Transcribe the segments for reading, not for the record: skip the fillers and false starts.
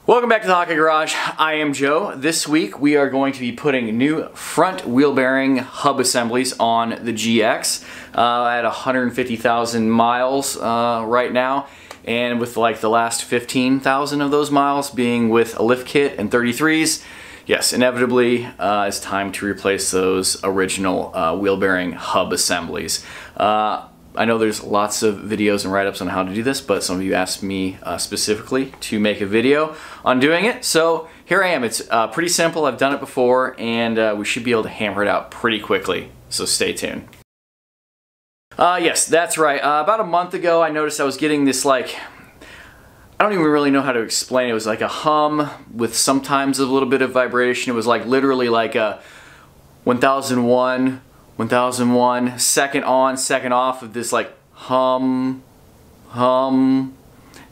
Welcome back to the Hockey Garage. I am Joe. This week we are going to be putting new front wheel bearing hub assemblies on the GX at 150,000 miles right now, and with like the last 15,000 of those miles being with a lift kit and 33s. Yes, inevitably it's time to replace those original wheel bearing hub assemblies. I know there's lots of videos and write-ups on how to do this, but some of you asked me specifically to make a video on doing it. So here I am. It's pretty simple. I've done it before, and we should be able to hammer it out pretty quickly. So stay tuned. Yes, that's right. About a month ago, I noticed I was getting this, like, I don't even really know how to explain it. It was like a hum with sometimes a little bit of vibration. It was like literally like a 1001, second on, second off of this like hum,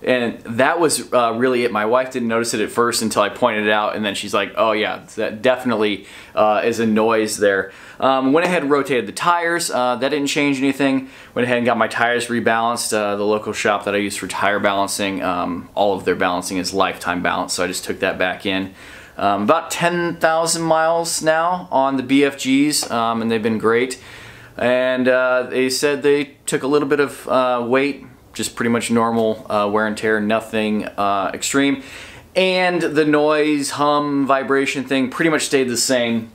and that was really it. My wife didn't notice it at first until I pointed it out, and then she's like, oh yeah, that definitely is a noise there. Went ahead and rotated the tires. That didn't change anything. Went ahead and got my tires rebalanced. The local shop that I use for tire balancing, all of their balancing is lifetime balance, so I just took that back in. About 10,000 miles now on the BFGs, and they've been great. And they said they took a little bit of weight, just pretty much normal wear and tear, nothing extreme. And the noise, hum, vibration thing pretty much stayed the same.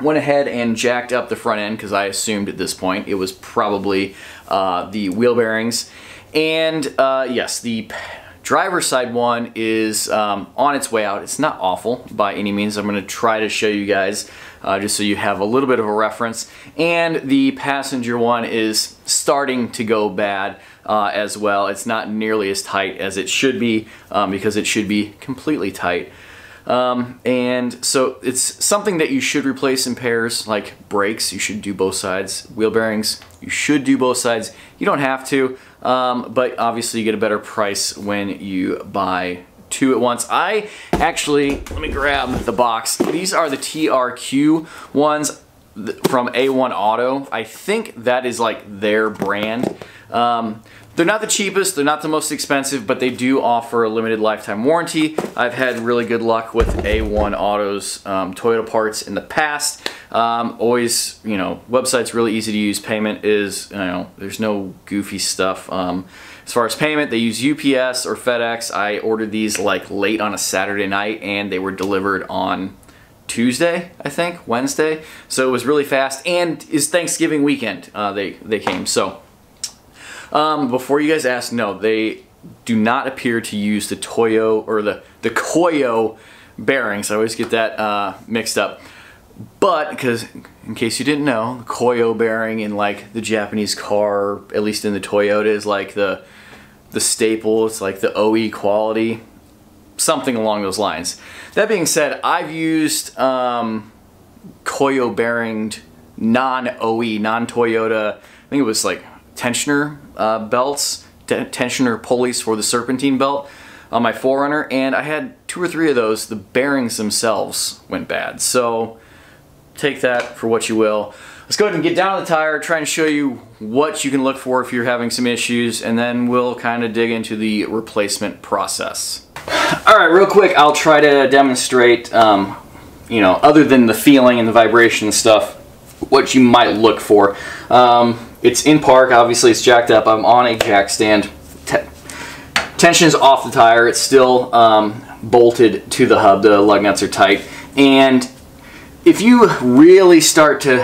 Went ahead and jacked up the front end because I assumed at this point it was probably the wheel bearings. And yes, the driver's side one is on its way out. It's not awful by any means. I'm going to try to show you guys just so you have a little bit of a reference. And the passenger one is starting to go bad as well. It's not nearly as tight as it should be because it should be completely tight. And so it's something that you should replace in pairs, like brakes. You should do both sides. Wheel bearings, you should do both sides. You don't have to, but obviously you get a better price when you buy two at once. I actually, let me grab the box. These are the TRQ ones from A1 Auto. I think that is like their brand. They're not the cheapest, they're not the most expensive, but they do offer a limited lifetime warranty. I've had really good luck with A1 Auto's Toyota parts in the past. Always, you know, website's really easy to use. Payment is, you know, there's no goofy stuff. As far as payment, they use UPS or FedEx. I ordered these like late on a Saturday night, and they were delivered on Tuesday, I think, Wednesday. So it was really fast, and it's Thanksgiving weekend they came. So before you guys ask, no, they do not appear to use the Toyo or the Koyo bearings. I always get that mixed up. But, because in case you didn't know, the Koyo bearing in like the Japanese car, at least in the Toyota, is like the staple. It's like the OE quality, something along those lines. That being said, I've used Koyo bearinged non-OE, non-Toyota, I think it was like tensioner belts, tensioner pulleys for the serpentine belt on my 4Runner, and I had 2 or 3 of those. The bearings themselves went bad, so take that for what you will. Let's go ahead and get down to the tire, try and show you what you can look for if you're having some issues, and then we'll kind of dig into the replacement process. Alright, real quick, I'll try to demonstrate, you know, other than the feeling and the vibration and stuff, what you might look for. It's in park, obviously it's jacked up. I'm on a jack stand. Tension's off the tire. It's still bolted to the hub. The lug nuts are tight. And if you really start to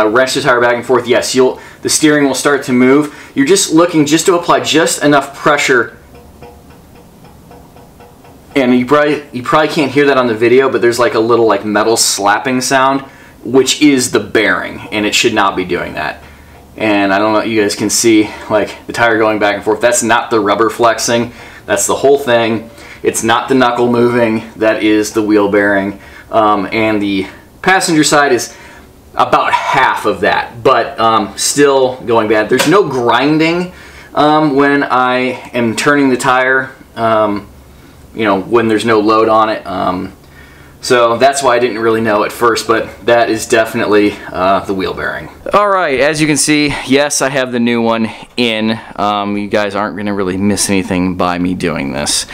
wrench the tire back and forth, yes, the steering will start to move. You're just looking just to apply just enough pressure. And you probably can't hear that on the video, but there's like a little like metal slapping sound, which is the bearing, and it should not be doing that. And I don't know if you guys can see like the tire going back and forth. That's not the rubber flexing. That's the whole thing. It's not the knuckle moving. That is the wheel bearing. And the passenger side is about half of that, but still going bad. There's no grinding when I am turning the tire, you know, when there's no load on it. So that's why I didn't really know at first, but that is definitely the wheel bearing. All right, as you can see, yes, I have the new one in. You guys aren't going to really miss anything by me doing this.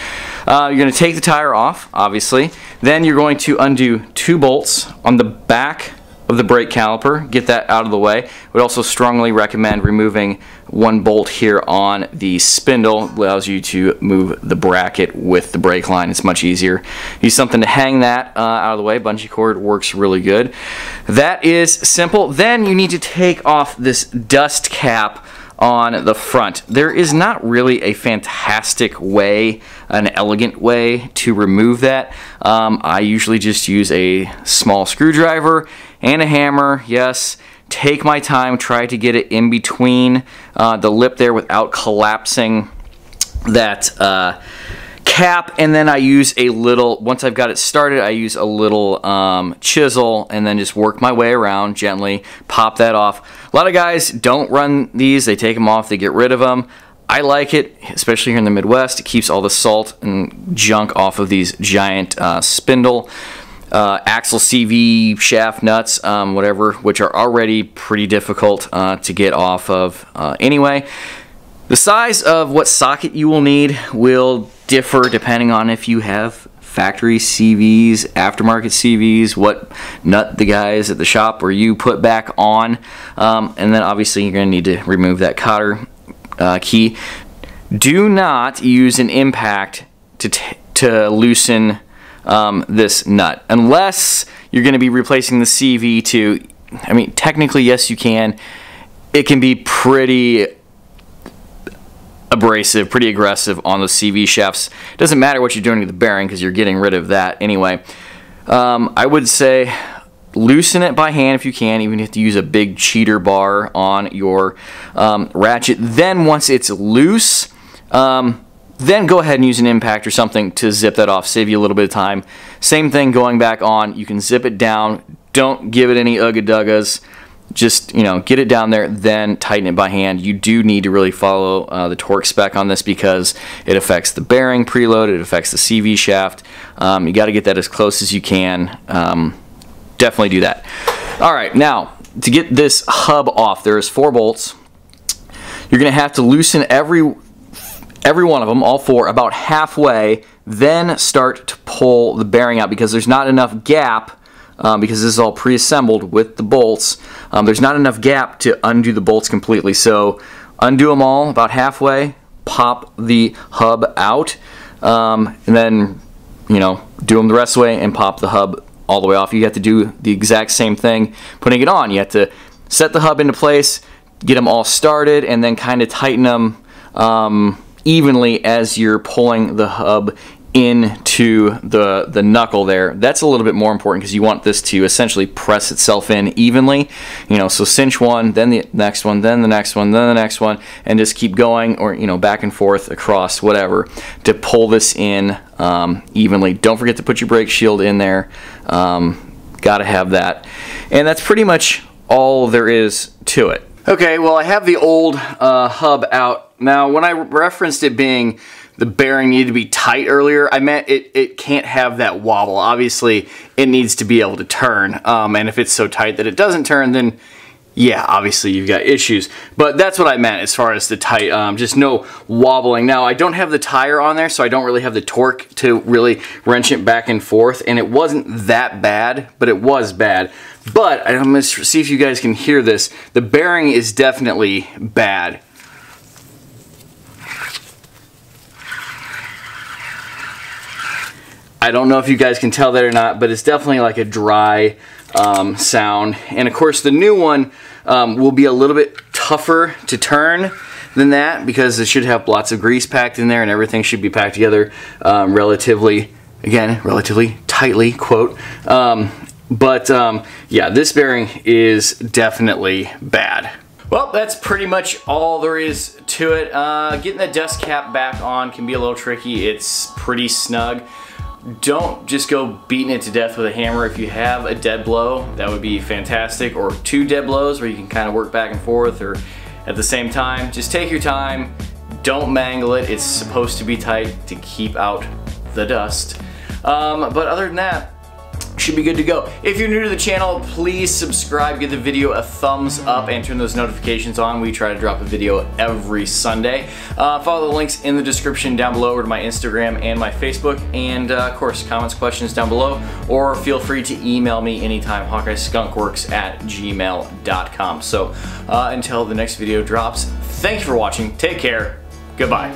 You're going to take the tire off, obviously. Then you're going to undo 2 bolts on the back of the brake caliper. Get that out of the way. Would also strongly recommend removing 1 bolt here on the spindle. Allows you to move the bracket with the brake line. It's much easier. Use something to hang that out of the way. Bungee cord works really good. That is simple. Then you need to take off this dust cap on the front. There is not really a fantastic way, an elegant way to remove that. I usually just use a small screwdriver and a hammer. Yes, take my time, try to get it in between the lip there without collapsing that cap, and then I use a little, once I've got it started, I use a little chisel and then just work my way around gently, pop that off. A lot of guys don't run these, they take them off, they get rid of them. I like it, especially here in the Midwest. It keeps all the salt and junk off of these giant spindle, axle CV, shaft nuts, whatever, which are already pretty difficult to get off of anyway. The size of what socket you will need will differ depending on if you have factory CVs, aftermarket CVs, what nut the guys at the shop or you put back on, and then obviously you're going to need to remove that cotter key. Do not use an impact to loosen this nut unless you're going to be replacing the CV to, I mean, technically yes you can. It can be pretty abrasive, pretty aggressive on those CV shafts. It doesn't matter what you're doing to the bearing because you're getting rid of that anyway. I would say loosen it by hand if you can, even if you have to use a big cheater bar on your ratchet. Then once it's loose, then go ahead and use an impact or something to zip that off, save you a little bit of time. Same thing going back on, you can zip it down, don't give it any ugga-duggas. Just, you know, get it down there, then tighten it by hand. You do need to really follow the torque spec on this because it affects the bearing preload, it affects the CV shaft. You got to get that as close as you can. Definitely do that. All right, now to get this hub off, there's 4 bolts. You're going to have to loosen every one of them, all 4, about halfway, then start to pull the bearing out because there's not enough gap. Because this is all pre-assembled with the bolts, there's not enough gap to undo the bolts completely. So undo them all about halfway, pop the hub out, and then, you know, do them the rest of the way and pop the hub all the way off. You have to do the exact same thing putting it on. You have to set the hub into place, get them all started, and then kind of tighten them evenly as you're pulling the hub into the knuckle there. That's a little bit more important because you want this to essentially press itself in evenly. You know, so cinch one, then the next one, then the next one, then the next one, and just keep going, or, you know, back and forth across whatever to pull this in evenly. Don't forget to put your brake shield in there. Gotta have that. And that's pretty much all there is to it. Okay, well, I have the old hub out. Now, when I referenced it being the bearing needed to be tight earlier, I meant it can't have that wobble. Obviously, it needs to be able to turn. And if it's so tight that it doesn't turn, then yeah, obviously you've got issues. But that's what I meant as far as the tight, just no wobbling. Now, I don't have the tire on there, so I don't really have the torque to really wrench it back and forth. And it wasn't that bad, but it was bad. But I'm going to see if you guys can hear this. The bearing is definitely bad. I don't know if you guys can tell that or not, but it's definitely like a dry sound. And of course the new one will be a little bit tougher to turn than that because it should have lots of grease packed in there and everything should be packed together relatively tightly, quote. Yeah, this bearing is definitely bad. Well, that's pretty much all there is to it. Getting the dust cap back on can be a little tricky. It's pretty snug. Don't just go beating it to death with a hammer. If you have a dead blow, that would be fantastic, or 2 dead blows where you can kind of work back and forth or at the same time. Just take your time, don't mangle it. It's supposed to be tight to keep out the dust. But other than that, should be good to go. If you're new to the channel, please subscribe, give the video a thumbs up, and turn those notifications on. We try to drop a video every Sunday. Follow the links in the description down below over to my Instagram and my Facebook, and of course, comments, questions down below, or feel free to email me anytime, hawkeyeskunkworks@gmail.com. So until the next video drops, thank you for watching, take care, goodbye.